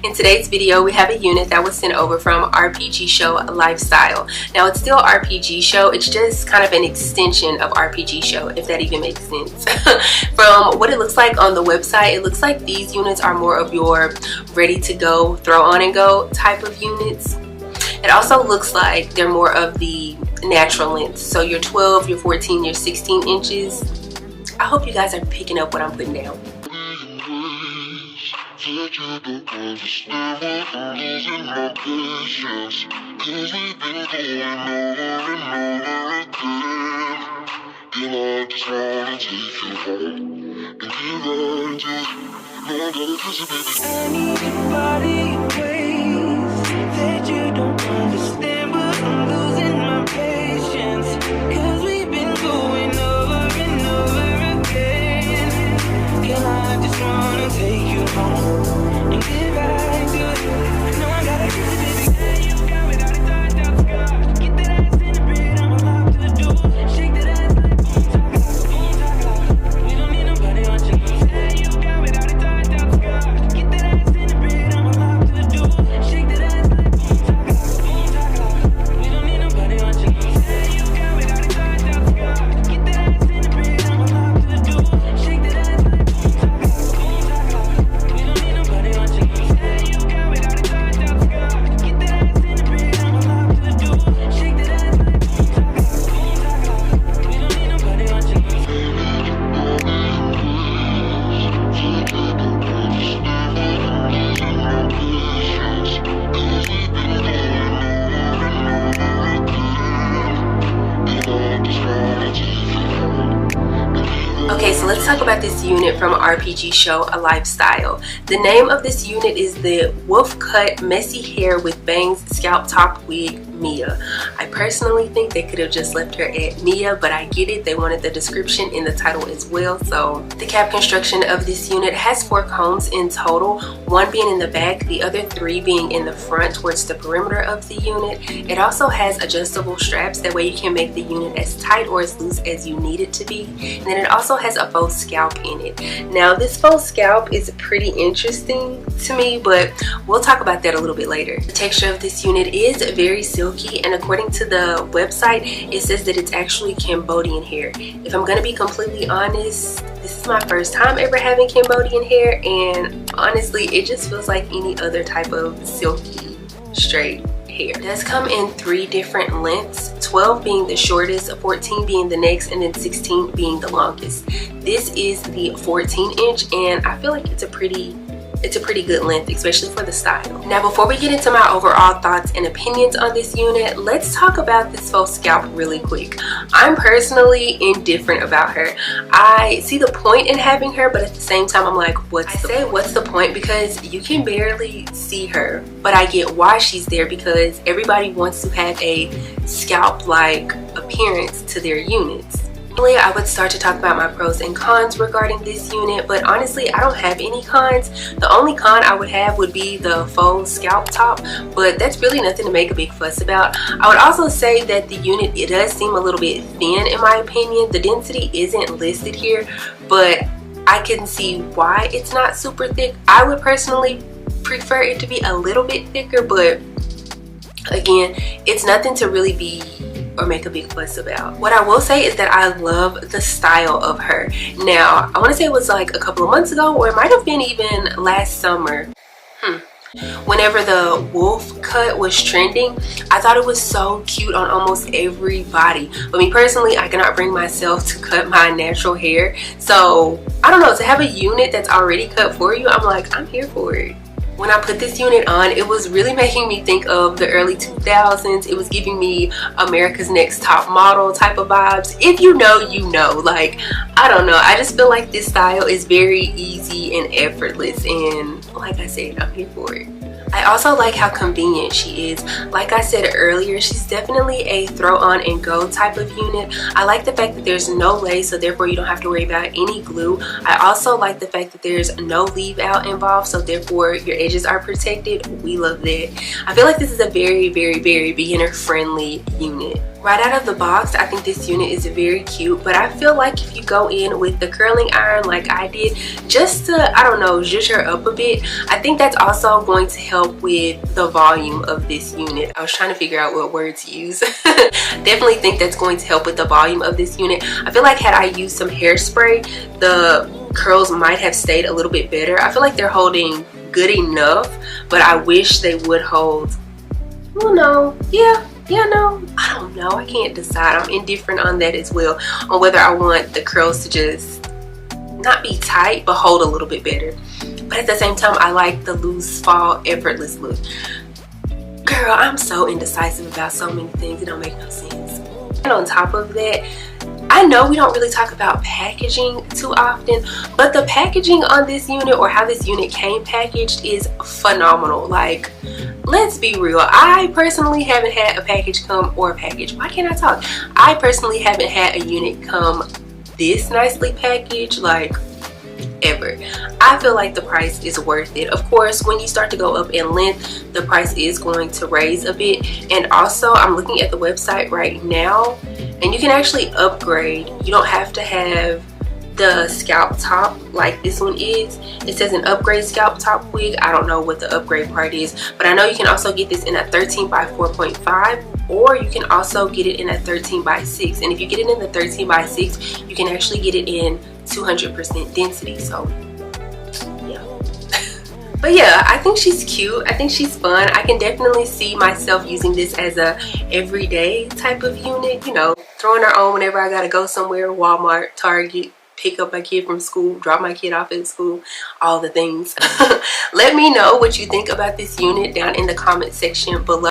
In today's video, we have a unit that was sent over from RPGSHOW Lifestyle. Now, it's still RPGSHOW, it's just kind of an extension of RPGSHOW, if that even makes sense. From what it looks like on the website, it looks like these units are more of your ready to go, throw on and go type of units. It also looks like they're more of the natural length, so your 12, your 14, your 16 inches. I hope you guys are picking up what I'm putting down. That you don't understand what I'm losing my patience, 'cause we've been going over and over again. And I just wanna take you home and get right to it. No, I gotta kiss you, baby. I need your body ways that you don't understand, but I'm losing my patience, 'cause we've been going over and over again. And I just wanna take you home. Okay, so let's talk about this unit from RPGSHOW Lifestyle. The name of this unit is the Wolf Cut Messy Hair with Bangs Scalp Top Wig Mia. I personally think they could have just left her at Mia, but I get it. They wanted the description in the title as well. So the cap construction of this unit has 4 combs in total, 1 being in the back, the other 3 being in the front towards the perimeter of the unit. It also has adjustable straps, that way you can make the unit as tight or as loose as you need it to be. And then it also has a faux scalp in it. Now, this faux scalp is pretty interesting to me, but we'll talk about that a little bit later. The texture of this unit is very silky, and according to the website, it says that it's actually Cambodian hair. If I'm gonna be completely honest, this is my first time ever having Cambodian hair, and honestly, it just feels like any other type of silky, straight hair. It does come in 3 different lengths, 12 being the shortest, 14 being the next, and then 16 being the longest. This is the 14 inch, and I feel like it's a pretty good length, especially for the style. Now, before we get into my overall thoughts and opinions on this unit, let's talk about this faux scalp really quick. I'm personally indifferent about her. I see the point in having her, but at the same time, I'm like, what's the point? Because you can barely see her, but I get why she's there, because everybody wants to have a scalp-like appearance to their units. Normally, I would start to talk about my pros and cons regarding this unit, but honestly, I don't have any cons. The only con I would have would be the faux scalp top, but that's really nothing to make a big fuss about. I would also say that the unit, it does seem a little bit thin in my opinion. The density isn't listed here, but I can see why it's not super thick. I would personally prefer it to be a little bit thicker, but again, it's nothing to really be or make a big fuss about. What I will say is that I love the style of her. Now, I want to say it was like a couple of months ago, or it might have been even last summer. Whenever the wolf cut was trending, I thought it was so cute on almost everybody. But me personally, I cannot bring myself to cut my natural hair. So, I don't know, to have a unit that's already cut for you, I'm like, I'm here for it. When I put this unit on, it was really making me think of the early 2000s. It was giving me America's Next Top Model type of vibes. If you know, you know. Like, I don't know. I just feel like this style is very easy and effortless. And like I said, I'm here for it. I also like how convenient she is. Like I said earlier, she's definitely a throw on and go type of unit. I like the fact that there's no lace, so therefore you don't have to worry about any glue. I also like the fact that there's no leave out involved, so therefore your edges are protected. We love that. I feel like this is a very, very, very beginner friendly unit. Right out of the box, I think this unit is very cute, but I feel like if you go in with the curling iron like I did, just to, I don't know, zhuzh her up a bit, I think that's also going to help with the volume of this unit. I was trying to figure out what word to use. Definitely think that's going to help with the volume of this unit. I feel like had I used some hairspray, the curls might have stayed a little bit better. I feel like they're holding good enough, but I wish they would hold, well, no, yeah, no, I don't know. I can't decide. I'm indifferent on that as well, on whether I want the curls to just not be tight but hold a little bit better. But at the same time, I like the loose fall effortless look. Girl, I'm so indecisive about so many things. It don't make no sense. And on top of that, I know we don't really talk about packaging too often, but the packaging on this unit, or how this unit came packaged, is phenomenal. Like, let's be real. I personally haven't had a package come, or a package, why can't I talk? I personally haven't had a unit come this nicely packaged, like, ever. I feel like the price is worth it. Of course, when you start to go up in length, the price is going to raise a bit. And also, I'm looking at the website right now, and you can actually upgrade. You don't have to have the scalp top like this one is. It says an upgrade scalp top wig. I don't know what the upgrade part is, but I know you can also get this in a 13 by 4.5, or you can also get it in a 13 by 6. And if you get it in the 13 by 6, you can actually get it in 200% density. So yeah. But yeah, I think she's cute. I think she's fun. I can definitely see myself using this as a everyday type of unit, you know, throwing her on whenever I gotta go somewhere, Walmart, Target, pick up my kid from school, drop my kid off at school, all the things. Let me know what you think about this unit down in the comment section below.